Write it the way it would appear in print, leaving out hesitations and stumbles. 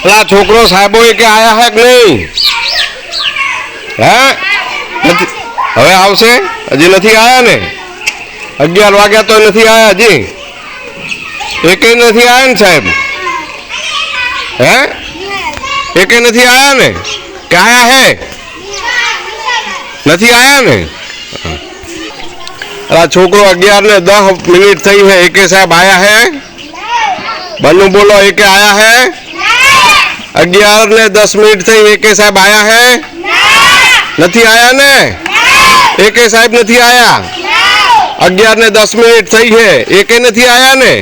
પેલા છોકરો સાહેબો કે આયા હે કે નહીં? હે હવે આવશે? હજી નથી આયા ને? 11 વાગ્યા તો નથી આયા હજી? એકે નથી આયા ને સાહેબ? હે એકે નથી આયા ને? કે આયા હે? નથી આયા ને? છોકરો 11:10 થઈ है एके साहब आया है? बन्नू बोलो एके आया है? 11:10 थी एके साहब आया है? नहीं आया ने? एके साहब नहीं आया? 11:10 थी है एके नहीं आया ने?